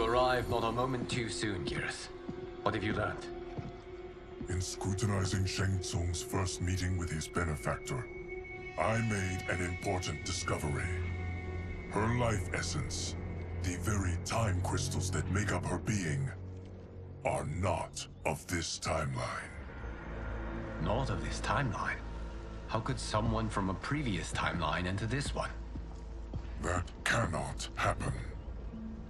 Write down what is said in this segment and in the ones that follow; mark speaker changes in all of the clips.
Speaker 1: You arrived not a moment too soon, Geras. What have you learned?
Speaker 2: In scrutinizing Shang Tsung's first meeting with his benefactor, I made an important discovery. Her life essence, the very time crystals that make up her being, are not of this timeline.
Speaker 1: Not of this timeline? How could someone from a previous timeline enter this one?
Speaker 2: That cannot happen.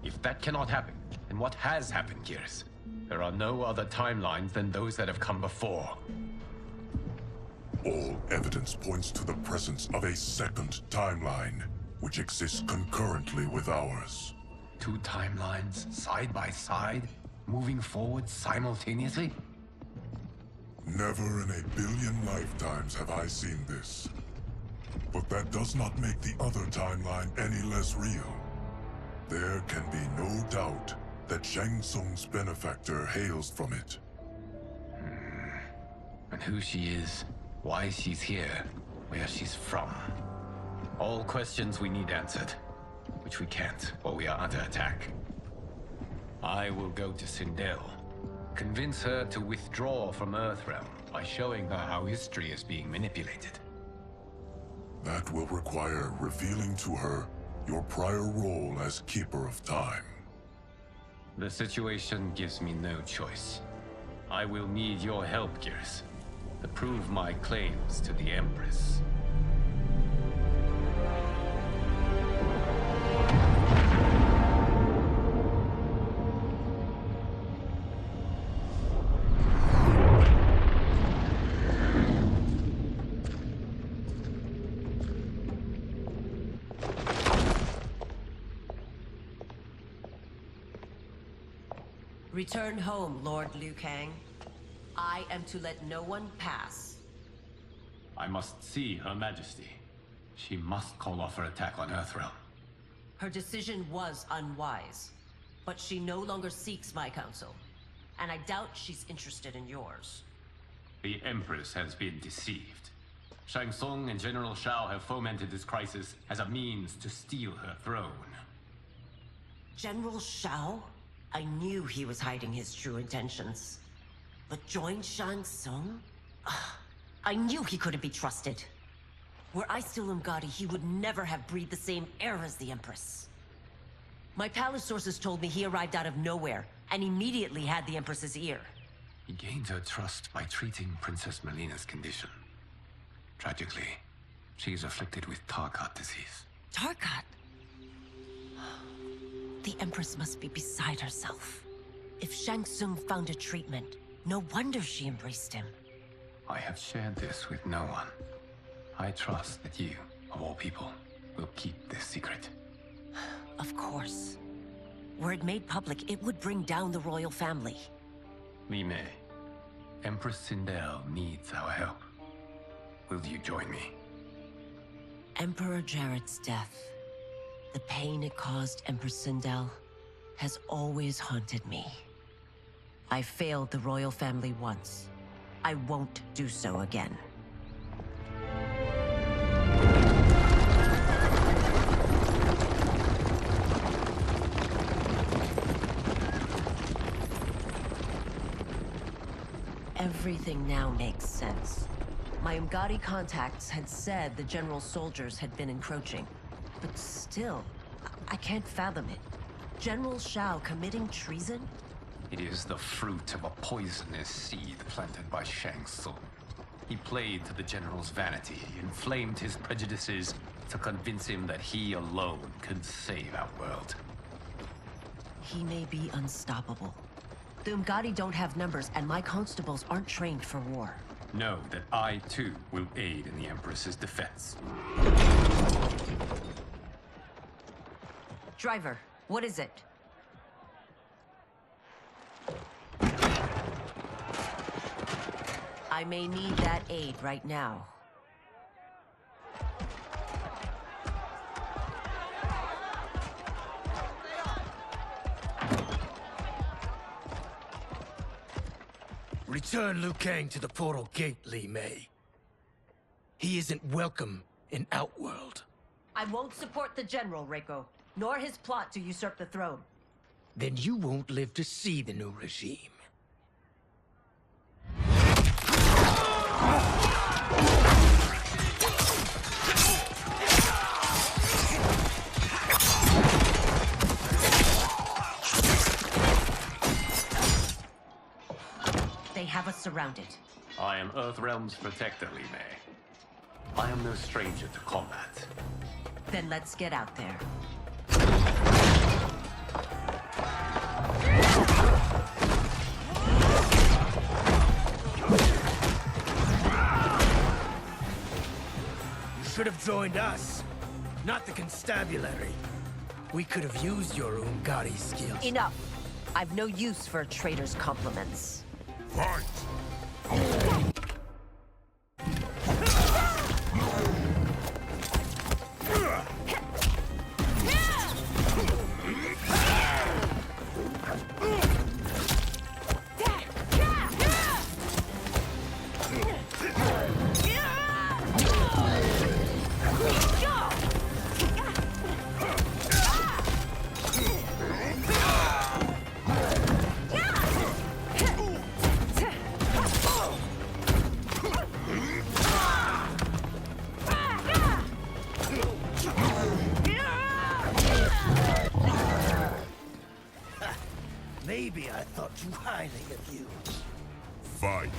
Speaker 1: If that cannot happen, then what has happened, Geras? There are no other timelines than those that have come before.
Speaker 2: All evidence points to the presence of a second timeline, which exists concurrently with ours.
Speaker 1: Two timelines, side by side, moving forward simultaneously?
Speaker 2: Never in a billion lifetimes have I seen this. But that does not make the other timeline any less real. There can be no doubt that Shang Tsung's benefactor hails from it.
Speaker 1: And who she is, why she's here, where she's from. All questions we need answered, which we can't, or we are under attack. I will go to Sindel, convince her to withdraw from Earthrealm by showing her how history is being manipulated.
Speaker 2: That will require revealing to her your prior role as Keeper of Time.
Speaker 1: The situation gives me no choice. I will need your help, Geras, to prove my claims to the Empress.
Speaker 3: Return home, Lord Liu Kang. I am to let no one pass.
Speaker 1: I must see Her Majesty. She must call off her attack on Earthrealm.
Speaker 3: Her decision was unwise, but she no longer seeks my counsel, and I doubt she's interested in yours.
Speaker 1: The Empress has been deceived. Shang Tsung and General Shao have fomented this crisis as a means to steal her throne.
Speaker 3: General Shao? I knew he was hiding his true intentions. But join Shang Tsung? I knew he couldn't be trusted. Were I still Umgadi, he would never have breathed the same air as the Empress. My palace sources told me he arrived out of nowhere, and immediately had the Empress's ear.
Speaker 1: He gained her trust by treating Princess Melina's condition. Tragically, she is afflicted with Tarkat disease.
Speaker 3: Tarkat? The Empress must be beside herself. If Shang Tsung found a treatment, no wonder she embraced him.
Speaker 1: I have shared this with no one. I trust that you, of all people, will keep this secret.
Speaker 3: Of course. Were it made public, it would bring down the royal family.
Speaker 1: Li Mei, Empress Sindel needs our help. Will you join me?
Speaker 3: Emperor Jarrett's death, the pain it caused Empress Sindel, has always haunted me. I failed the royal family once. I won't do so again. Everything now makes sense. My Umgadi contacts had said the general's soldiers had been encroaching. But still, I can't fathom it. General Shao committing treason?
Speaker 1: It is the fruit of a poisonous seed planted by Shang Tsung. He played to the general's vanity, inflamed his prejudices to convince him that he alone could save our world.
Speaker 3: He may be unstoppable. The Umgadi don't have numbers, and my constables aren't trained for war.
Speaker 1: Know that I, too, will aid in the Empress's defense.
Speaker 3: Driver, what is it? I may need that aid right now.
Speaker 4: Return Liu Kang to the portal gate, Li Mei. He isn't welcome in Outworld.
Speaker 3: I won't support the general, Reiko, nor his plot to usurp the throne.
Speaker 4: then you won't live to see the new regime.
Speaker 3: They have us surrounded.
Speaker 1: I am Earthrealm's protector, Li Mei. I am no stranger to combat.
Speaker 3: Then let's get out there.
Speaker 4: You should have joined us, not the constabulary. We could have used your Ungari skills.
Speaker 3: Enough! I've no use for a traitor's compliments.
Speaker 2: Fight!
Speaker 4: Maybe I thought too highly of you.
Speaker 2: Fight!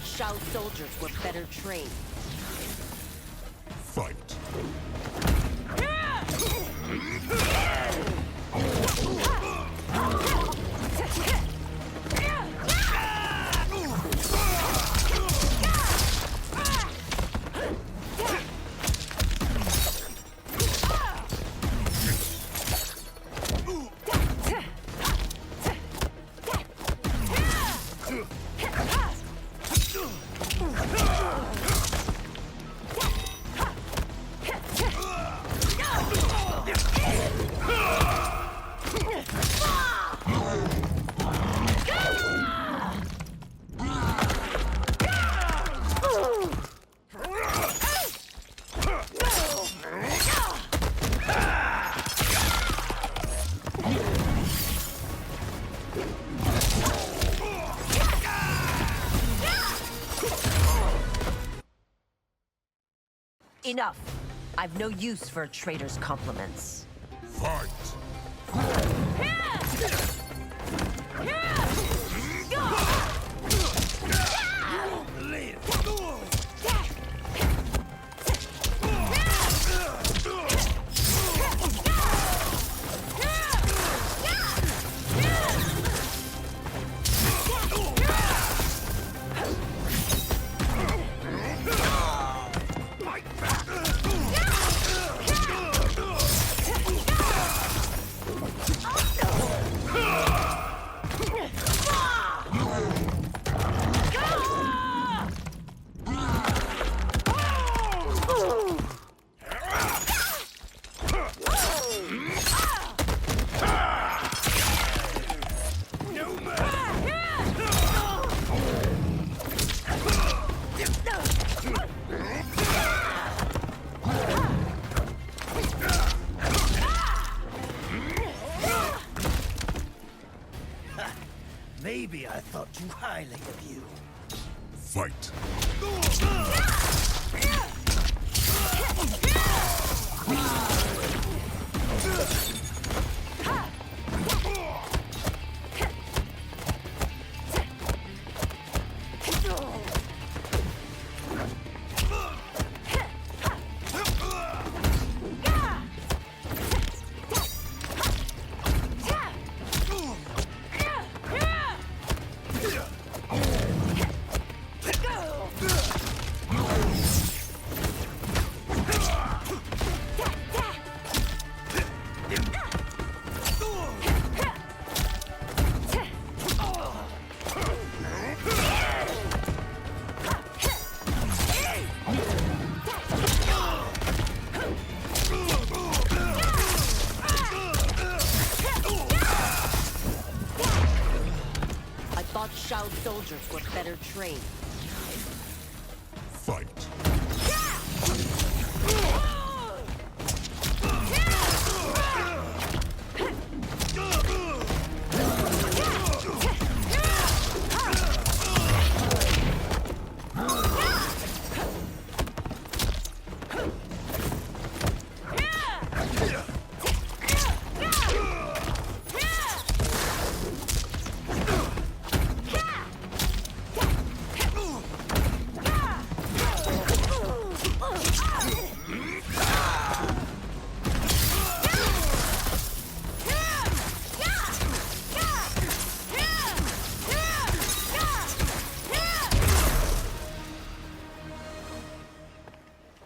Speaker 3: Shao soldiers were better trained.
Speaker 2: Fight!
Speaker 3: Enough. I've no use for a traitor's compliments.
Speaker 2: Fight!
Speaker 4: Maybe I thought too highly of you.
Speaker 2: Fight!
Speaker 3: soldiers were better trained.
Speaker 2: Fight.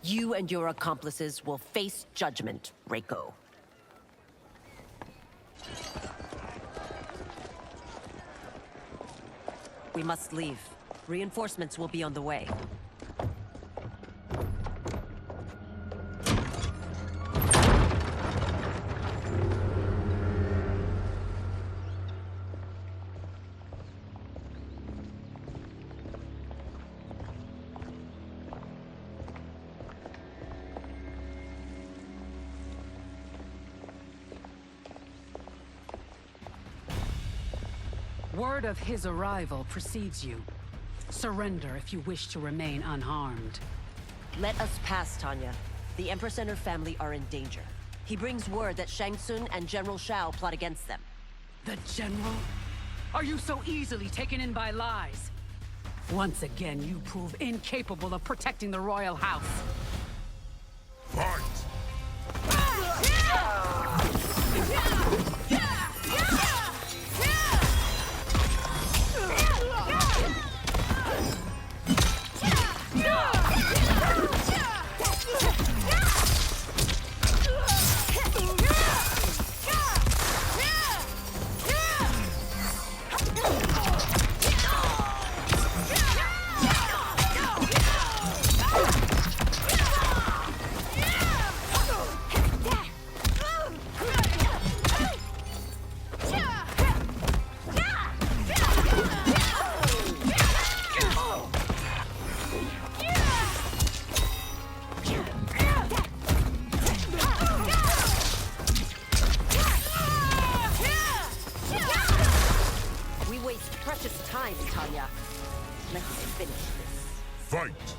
Speaker 3: You and your accomplices will face judgment, Reiko. We must leave. Reinforcements will be on the way.
Speaker 5: Word of his arrival precedes you. Surrender if you wish to remain unharmed.
Speaker 3: Let us pass, Tanya. The Empress and her family are in danger. He brings word that Shang Tsung and General Shao plot against them.
Speaker 5: The General? Are you so easily taken in by lies? Once again, you prove incapable of protecting the royal house.
Speaker 2: Fight!
Speaker 3: Tanya. Let's finish this.
Speaker 2: Fight!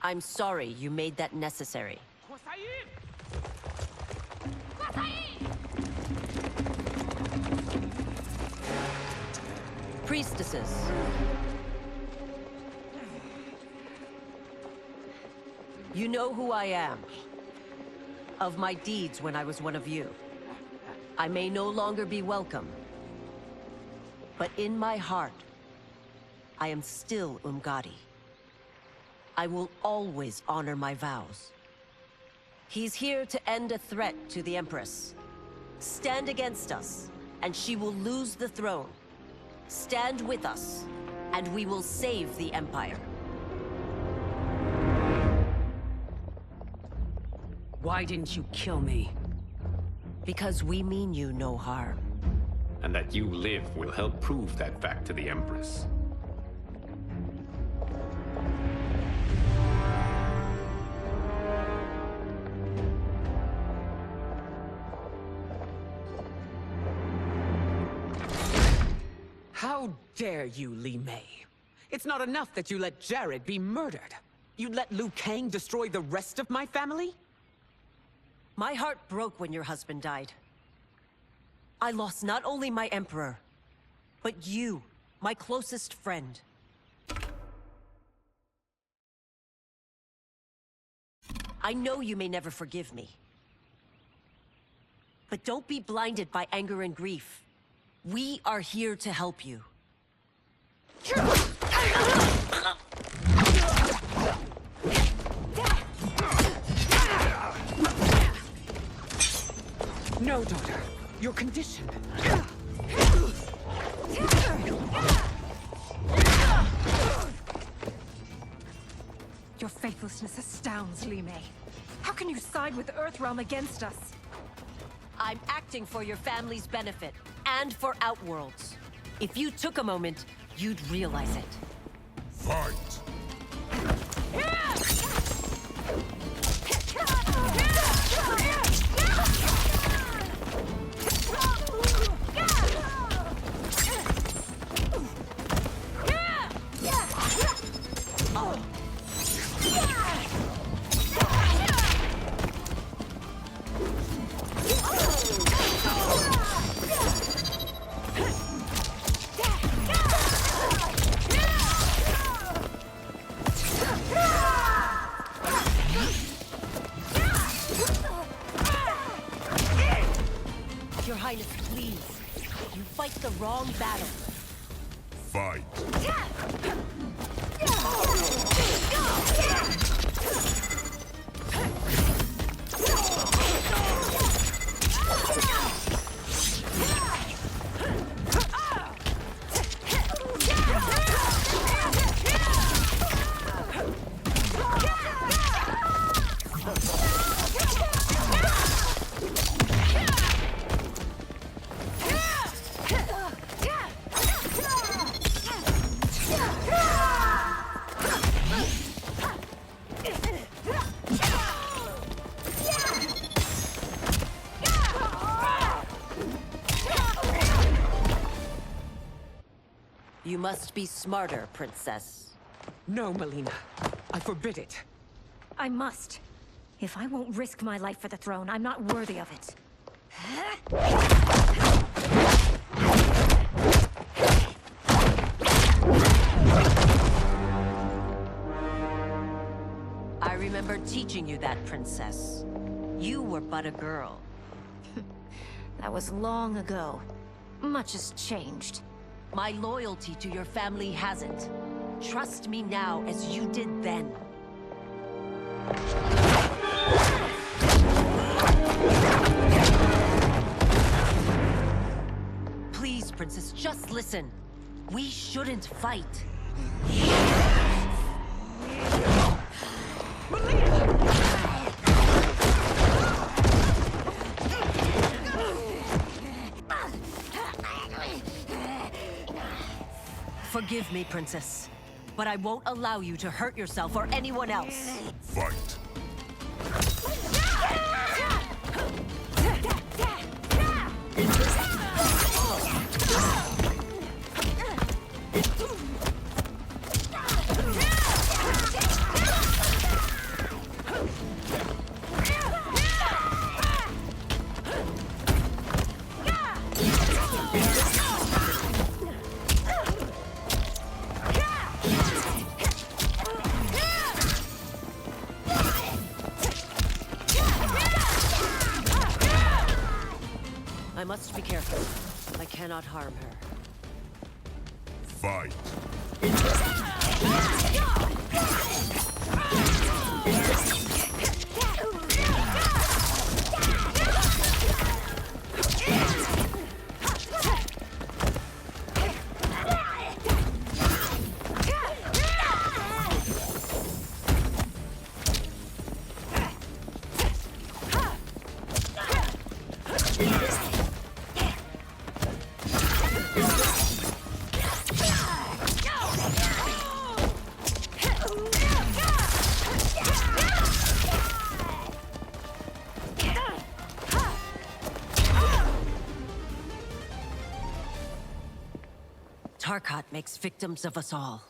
Speaker 3: I'm sorry you made that necessary. Priestesses. You know who I am. Of my deeds when I was one of you. I may no longer be welcome. But in my heart, I am still Umgadi. I will always honor my vows. He's here to end a threat to the Empress. Stand against us, and she will lose the throne. Stand with us, and we will save the Empire.
Speaker 5: Why didn't you kill me?
Speaker 3: Because we mean you no harm.
Speaker 1: And that you live will help prove that fact to the Empress.
Speaker 6: How dare you, Li Mei? It's not enough that you let Jared be murdered. You let Liu Kang destroy the rest of my family?
Speaker 3: My heart broke when your husband died. I lost not only my emperor, but you, my closest friend. I know you may never forgive me. But don't be blinded by anger and grief. We are here to help you.
Speaker 6: No, daughter. Your condition.
Speaker 7: Your faithlessness astounds, Li Mei. How can you side with Earthrealm against us?
Speaker 3: I'm acting for your family's benefit, and for Outworld's. If you took a moment, you'd realize it.
Speaker 2: Fight!
Speaker 3: Your Highness, please. You fight the wrong battle.
Speaker 2: Fight!
Speaker 3: You must be smarter, Princess.
Speaker 6: No, Melina. I forbid it.
Speaker 7: I must. If I won't risk my life for the throne, I'm not worthy of it.
Speaker 3: I remember teaching you that, Princess. You were but a girl.
Speaker 7: That was long ago. Much has changed.
Speaker 3: My loyalty to your family hasn't. Trust me now as you did then. Please, Princess, just listen. We shouldn't fight. Forgive me, Princess, but I won't allow you to hurt yourself or anyone else.
Speaker 2: Fight!
Speaker 3: I must be careful. I cannot harm her.
Speaker 2: Fight!
Speaker 3: Tarkat makes victims of us all.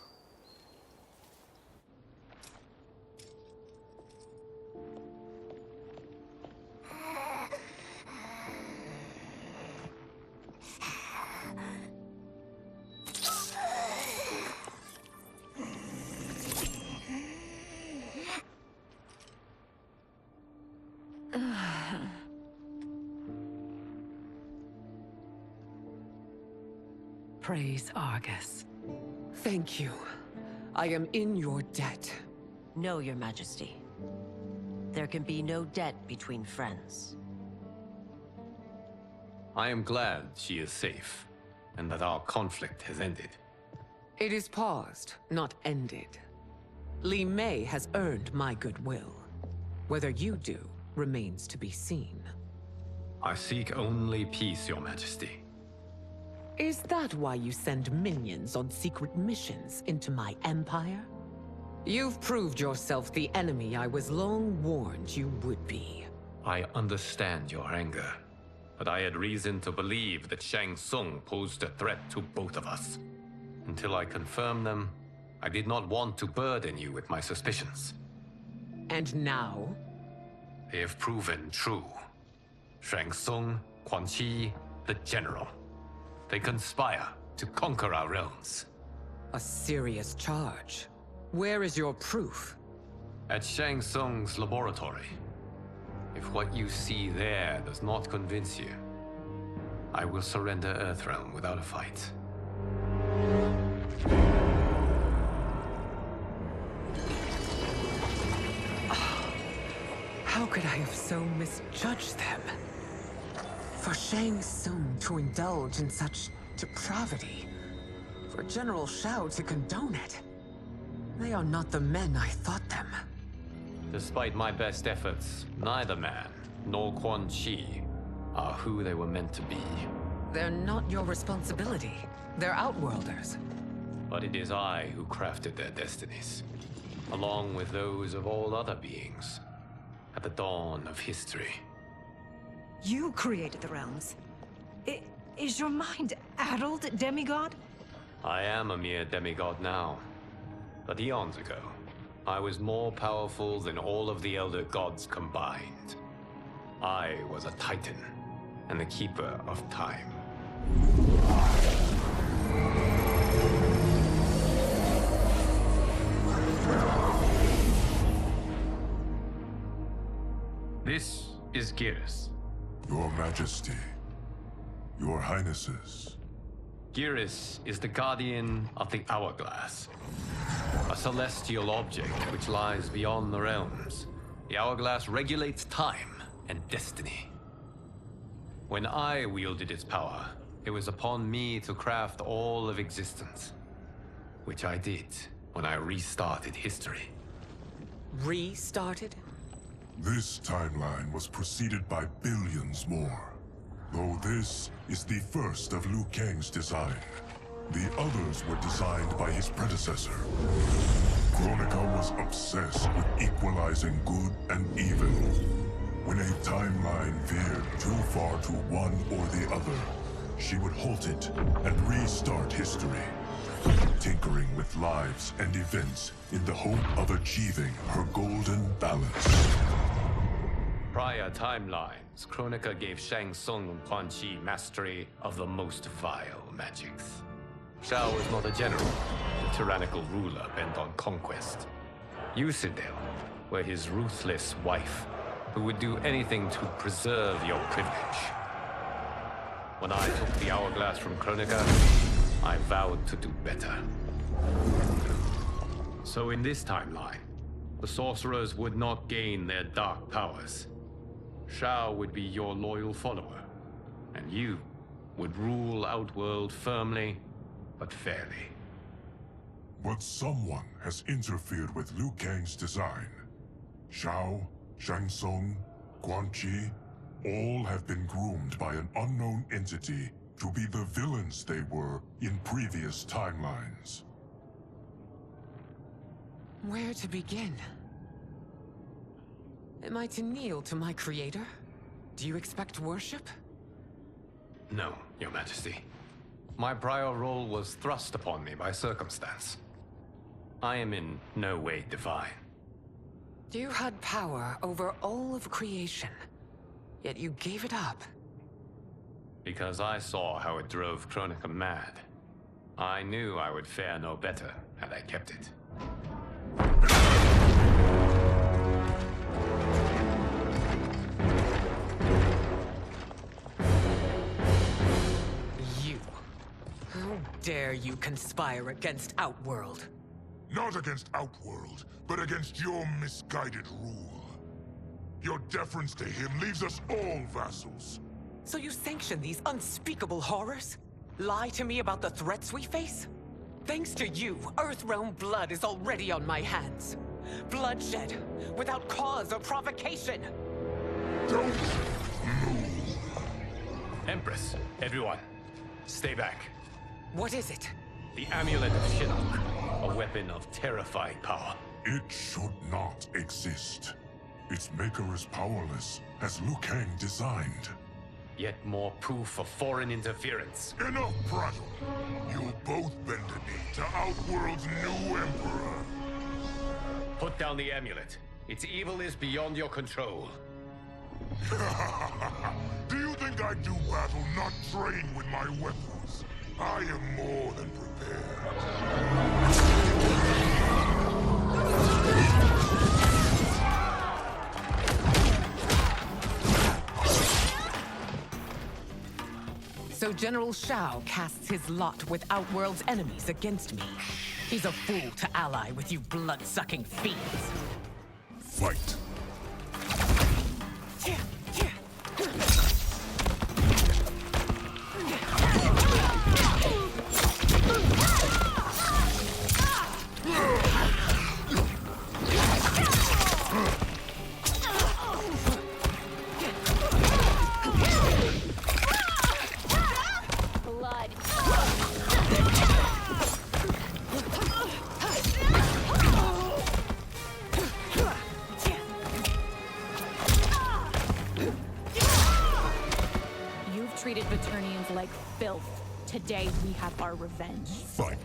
Speaker 5: Praise Argus.
Speaker 6: Thank you. I am in your debt.
Speaker 3: No, Your Majesty. There can be no debt between friends.
Speaker 1: I am glad she is safe, and that our conflict has ended.
Speaker 6: It is paused, not ended. Li Mei has earned my goodwill. Whether you do remains to be seen.
Speaker 1: I seek only peace, Your Majesty.
Speaker 6: Is that why you send minions on secret missions into my empire? You've proved yourself the enemy I was long warned you would be.
Speaker 1: I understand your anger, but I had reason to believe that Shang Tsung posed a threat to both of us. Until I confirmed them, I did not want to burden you with my suspicions.
Speaker 6: And now?
Speaker 1: They have proven true. Shang Tsung, Quan Chi, the General. They conspire to conquer our realms.
Speaker 6: A serious charge. Where is your proof?
Speaker 1: At Shang Tsung's laboratory. If what you see there does not convince you, I will surrender Earthrealm without a fight.
Speaker 6: How could I have so misjudged them? For Shang Tsung to indulge in such depravity, for General Shao to condone it, they are not the men I thought them.
Speaker 1: Despite my best efforts, neither man nor Quan Chi are who they were meant to be.
Speaker 6: They're not your responsibility. They're Outworlders.
Speaker 1: But it is I who crafted their destinies, along with those of all other beings, at the dawn of history.
Speaker 7: You created the realms. Is your mind addled, demigod?
Speaker 1: I am a mere demigod now. But eons ago, I was more powerful than all of the Elder Gods combined. I was a Titan, and the Keeper of Time. This is Geras.
Speaker 2: Your Majesty, Your Highnesses.
Speaker 1: Geras is the guardian of the Hourglass. A celestial object which lies beyond the realms. The Hourglass regulates time and destiny. When I wielded its power, it was upon me to craft all of existence. Which I did when I restarted history.
Speaker 6: Restarted?
Speaker 2: This timeline was preceded by billions more. Though this is the first of Liu Kang's design. The others were designed by his predecessor. Kronika was obsessed with equalizing good and evil. When a timeline veered too far to one or the other, she would halt it and restart history, tinkering with lives and events in the hope of achieving her golden balance.
Speaker 1: Prior timelines, Kronika gave Shang Tsung and Quan Chi mastery of the most vile magics. Shao was not a general, a tyrannical ruler bent on conquest. Yusidel were his ruthless wife, who would do anything to preserve your privilege. When I took the Hourglass from Kronika, I vowed to do better. So in this timeline, the sorcerers would not gain their dark powers. Shao would be your loyal follower, and you would rule Outworld firmly, but fairly.
Speaker 2: But someone has interfered with Liu Kang's design. Shao, Shang Tsung, Quan Chi, all have been groomed by an unknown entity to be the villains they were in previous timelines.
Speaker 6: Where to begin? Am I to kneel to my creator? Do you expect worship?
Speaker 1: No, Your Majesty. My prior role was thrust upon me by circumstance. I am in no way divine.
Speaker 6: You had power over all of creation, yet you gave it up.
Speaker 1: Because I saw how it drove Kronika mad. I knew I would fare no better had I kept it.
Speaker 6: You. How dare you conspire against Outworld?
Speaker 2: Not against Outworld, but against your misguided rule. Your deference to him leaves us all vassals.
Speaker 6: So you sanction these unspeakable horrors? Lie to me about the threats we face? Thanks to you, Earthrealm blood is already on my hands. Bloodshed, without cause or provocation.
Speaker 2: Don't move.
Speaker 1: Empress, everyone, stay back.
Speaker 6: What is it?
Speaker 1: The Amulet of Shinnok, a weapon of terrifying power.
Speaker 2: It should not exist. Its maker is powerless, as Liu Kang designed.
Speaker 1: Yet more proof of foreign interference.
Speaker 2: Enough prattle. You'll both bend a knee to Outworld's new emperor.
Speaker 1: Put down the amulet. Its evil is beyond your control.
Speaker 2: Do you think I do battle not trained with my weapons? I am more than prepared.
Speaker 6: So General Shao casts his lot with Outworld's enemies against me. He's a fool to ally with you blood-sucking fiends.
Speaker 2: Fight!
Speaker 8: Blood. You've treated Vaternians like filth. Today we have our revenge.
Speaker 2: Fight!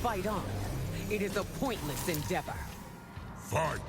Speaker 6: Fight on. It is a pointless endeavor.
Speaker 2: Fight!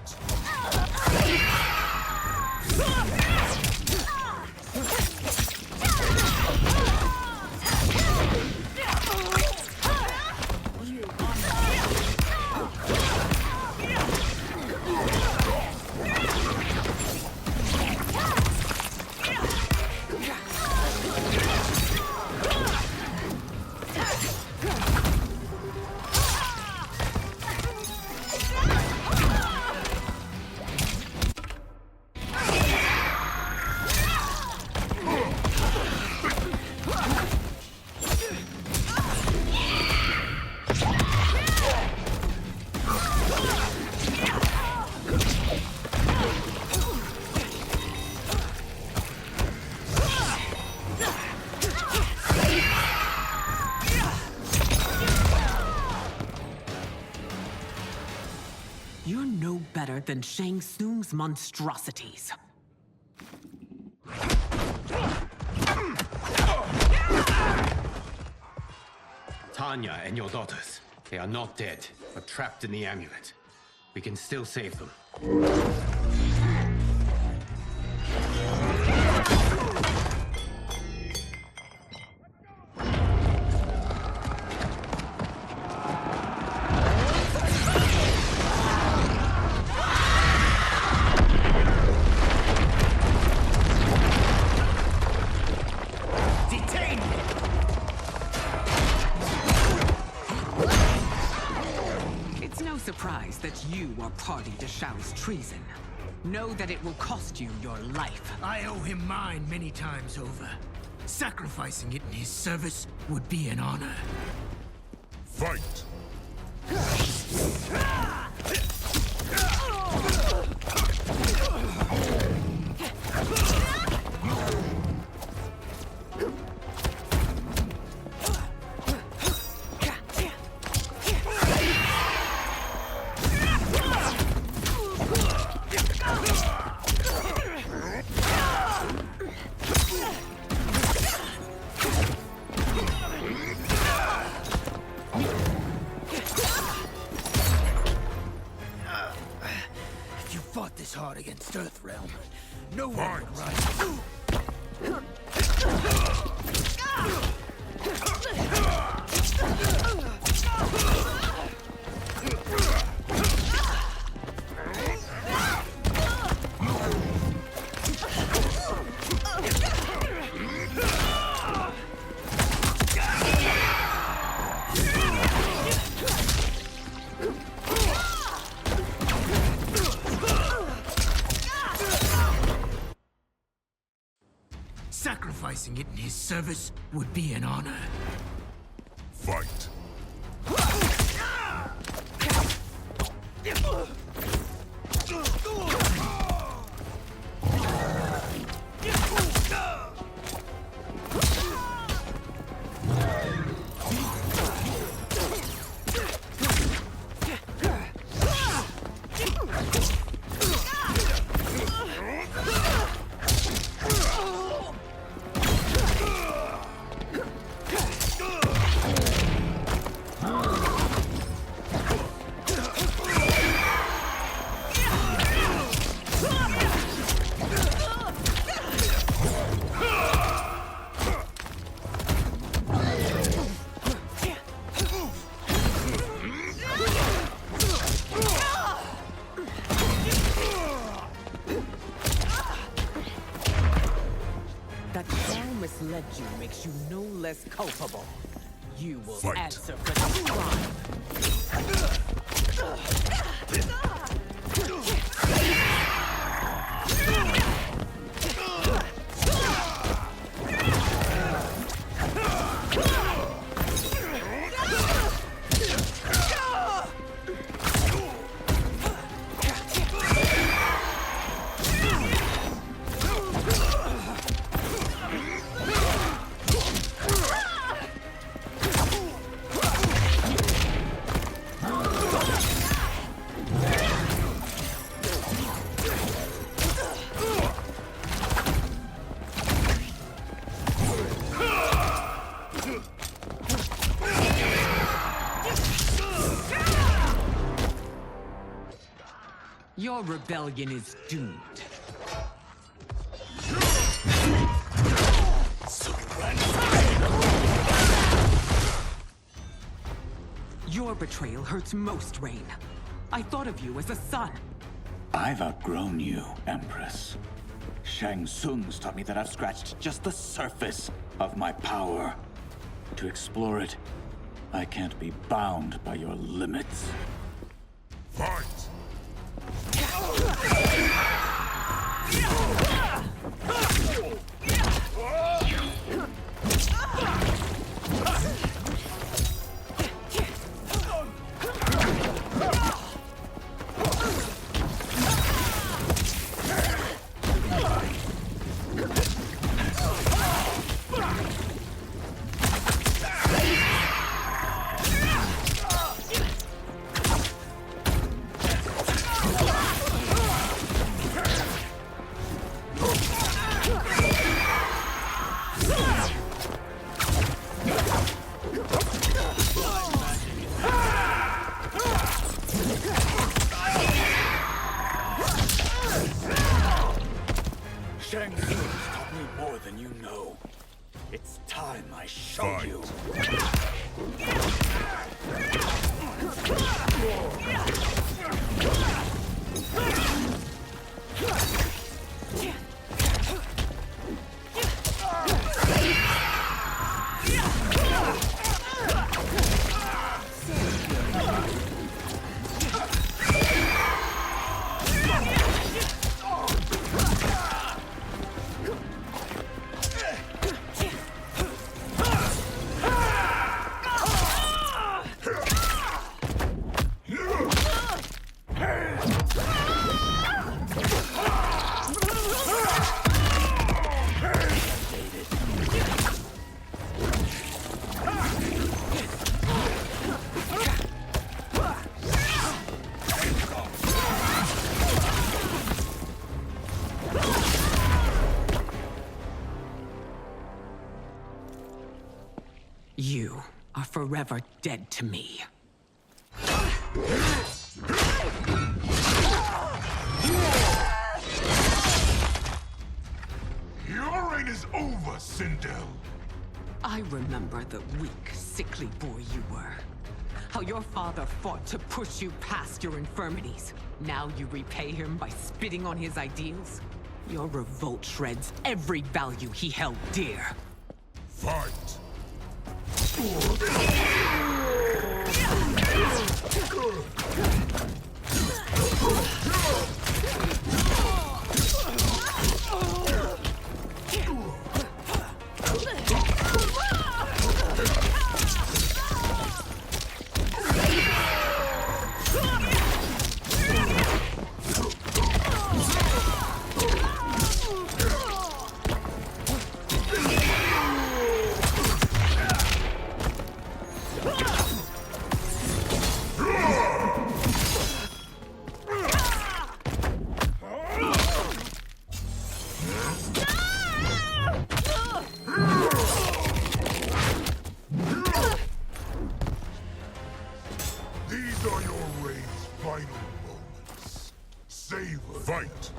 Speaker 6: You're no better than Shang Tsung's monstrosities.
Speaker 1: Tanya and your daughters. They are not dead, but trapped in the amulet. We can still save them.
Speaker 4: Detain me!
Speaker 6: It's no surprise that you are party to Shao's treason. Know that it will cost you your life.
Speaker 4: I owe him mine many times over. Sacrificing it in his service would be an honor.
Speaker 2: Fight!
Speaker 4: If you fought this hard against Earthrealm, no one would rise. Sacrificing it in his service would be an honor.
Speaker 2: Fight!
Speaker 6: That Shao misled you makes you no less culpable. You will
Speaker 2: Fight.
Speaker 6: answer for the crime. Your rebellion is doomed. Your betrayal hurts most, Rain. I thought of you as a son.
Speaker 9: I've outgrown you, Empress. Shang Tsung's taught me that I've scratched just the surface of my power. To explore it, I can't be bound by your limits.
Speaker 2: Fight!
Speaker 9: Shang Tsung's taught me more than you know. It's time I show
Speaker 2: Fight.
Speaker 9: you.
Speaker 6: You are forever dead to me.
Speaker 2: Your reign is over, Sindel.
Speaker 6: I remember the weak, sickly boy you were. How your father fought to push you past your infirmities. Now you repay him by spitting on his ideals? Your revolt shreds every value he held dear.
Speaker 2: Fight! These are your reign's final moments. Savor. Fight!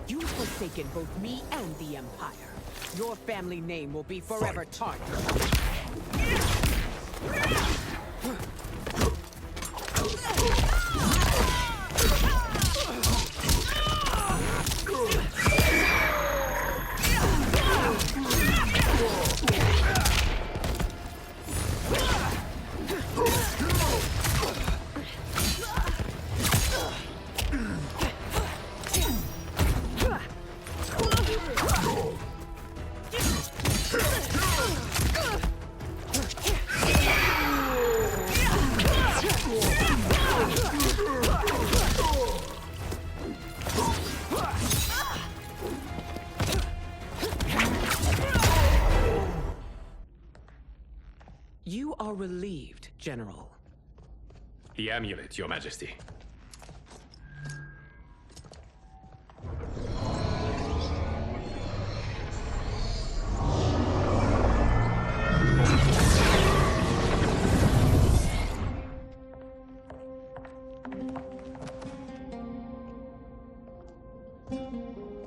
Speaker 6: You've forsaken both me and the Empire. Your family name will be forever tarnished. You are relieved, General.
Speaker 1: The amulet, Your Majesty.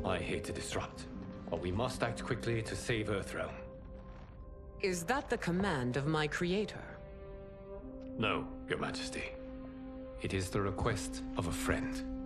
Speaker 1: I hate to disrupt, but we must act quickly to save Earthrealm.
Speaker 6: Is that the command of my creator?
Speaker 1: No, Your Majesty. It is the request of a friend.